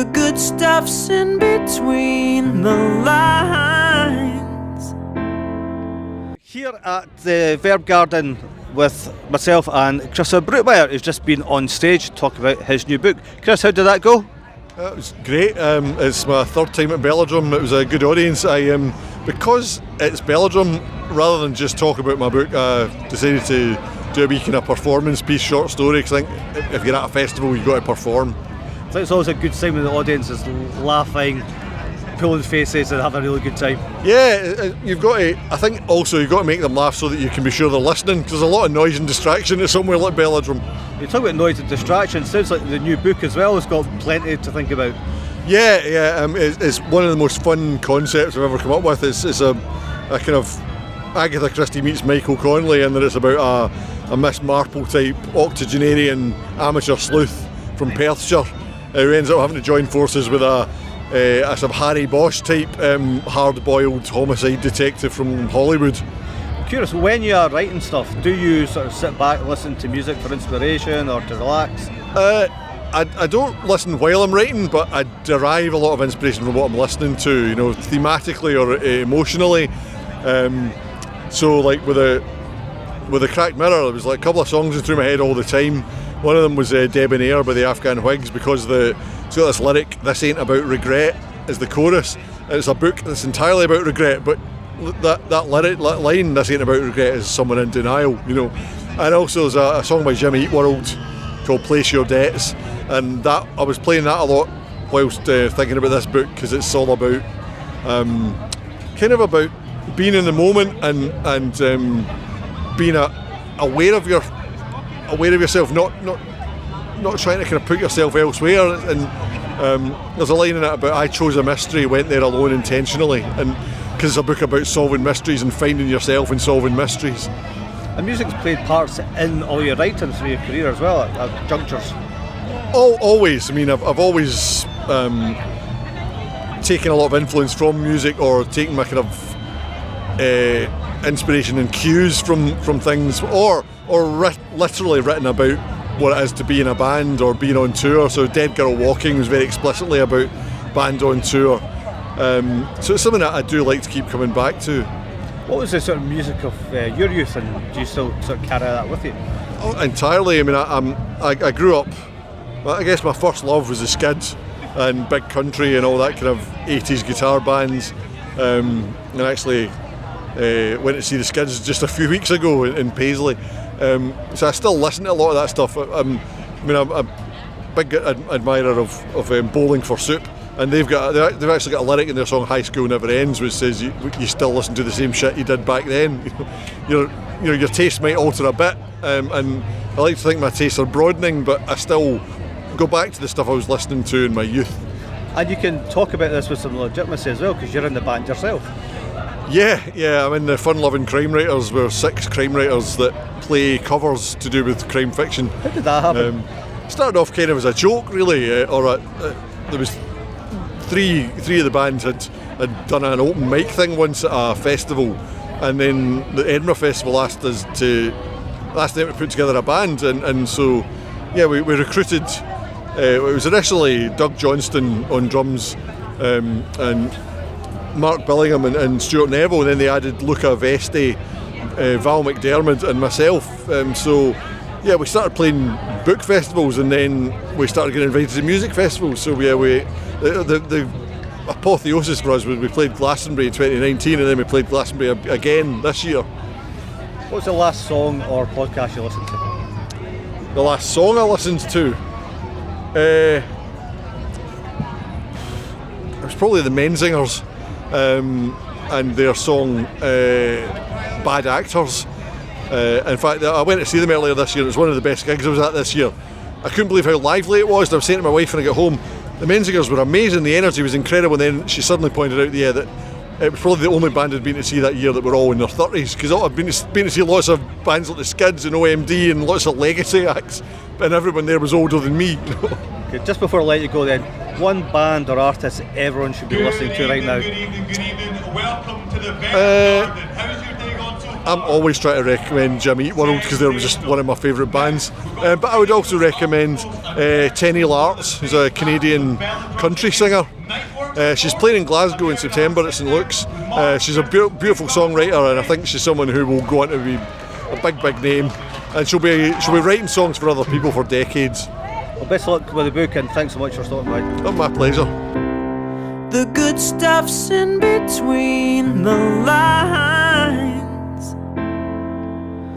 the good stuff's in between the lines. Here at the Verb Garden with myself and Christopher Brookmyre, who's just been on stage talking about his new book. Chris, how did that go? It was great. It's my third time at Belladrum. It was a good audience. Because it's Belladrum, rather than just talk about my book, I decided to do a wee kind of performance piece, short story, because I think if you're at a festival, you've got to perform. So it's always a good sign when the audience is laughing, pulling faces and having a really good time. Yeah, you've got to, I think also you've got to make them laugh so that you can be sure they're listening, because there's a lot of noise and distraction at somewhere like Belladrum. You talk about noise and distraction, sounds like the new book as well has got plenty to think about. Yeah, it's one of the most fun concepts I've ever come up with. It's a kind of Agatha Christie meets Michael Connelly, and then it's about a Miss Marple type octogenarian amateur sleuth from Perthshire who ends up having to join forces with a sort of Harry Bosch type hard-boiled homicide detective from Hollywood. I'm curious, when you are writing stuff, do you sort of sit back and listen to music for inspiration or to relax? I don't listen while I'm writing, but I derive a lot of inspiration from what I'm listening to, you know, thematically or emotionally. So like with the Cracked Mirror, there was like a couple of songs through my head all the time. One of them was Debonair by the Afghan Whigs, because it's got this lyric, "This ain't about regret," is the chorus. And it's a book that's entirely about regret, but that line, "This ain't about regret," is someone in denial, you know. And also there's a song by Jimmy Eat World called "Place Your Debts," and that I was playing that a lot whilst thinking about this book, because it's all about kind of about being in the moment and being aware of yourself, not trying to kind of put yourself elsewhere. And there's a line in it about, "I chose a mystery, went there alone intentionally," and because it's a book about solving mysteries and finding yourself and solving mysteries. And music's played parts in all your writing through your career as well, at junctures. Always. I mean, I've always taken a lot of influence from music, or taken my kind of inspiration and cues from things, or literally written about what it is to be in a band or being on tour. So Dead Girl Walking was very explicitly about band on tour. So it's something that I do like to keep coming back to. What was the sort of music of your youth, and do you still sort of carry that with you? Oh, entirely. I mean, I grew up, well, I guess my first love was the Skids and Big Country and all that kind of 80s guitar bands. And actually went to see the Skids just a few weeks ago in Paisley. So I still listen to a lot of that stuff. I'm a big admirer of Bowling for Soup, and they've actually got a lyric in their song "High School Never Ends" which says you still listen to the same shit you did back then. Your taste might alter a bit, and I like to think my tastes are broadening, but I still go back to the stuff I was listening to in my youth. And you can talk about this with some legitimacy as well, because you're in the band yourself. Yeah, I'm in the Fun Loving Crime Writers. We're 6 crime writers that play covers to do with crime fiction. How did that happen? Started off kind of as a joke, really, there was three of the bands had done an open mic thing once at a festival, and then the Edinburgh Festival asked them to put together a band, and so yeah, we recruited. It was initially Doug Johnston on drums, and Mark Billingham and Stuart Neville, and then they added Luca Vesti, Val McDermott and myself. So yeah, we started playing book festivals, and then we started getting invited to music festivals. So yeah, the apotheosis for us was we played Glastonbury in 2019, and then we played Glastonbury again this year. What's the last song or podcast you listened to? The last song I listened to? It was probably the Menzingers, and their song Bad Actors. In fact, I went to see them earlier this year. It was one of the best gigs I was at this year. I couldn't believe how lively it was, and I was saying to my wife when I got home, the Menzingers were amazing, the energy was incredible, and then she suddenly pointed out that it was probably the only band I'd been to see that year that were all in their 30s, because I've been to see lots of bands like the Skids and OMD and lots of legacy acts, and everyone there was older than me. Okay, just before I let you go then, one band or artist everyone should be listening to right now. Good evening. Welcome to the Verb Garden. How's your day gone so I'm always trying to recommend Jim Eat World because they're just one of my favourite bands. But I would also recommend Tenny Larts, who's a Canadian country singer. She's playing in Glasgow in September at St Luke's. She's a beautiful songwriter, and I think she's someone who will go on to be a big name. And she'll be writing songs for other people for decades. Well, best of luck with the book, and thanks so much for stopping by. Oh, my pleasure. The good stuff's in between the lines.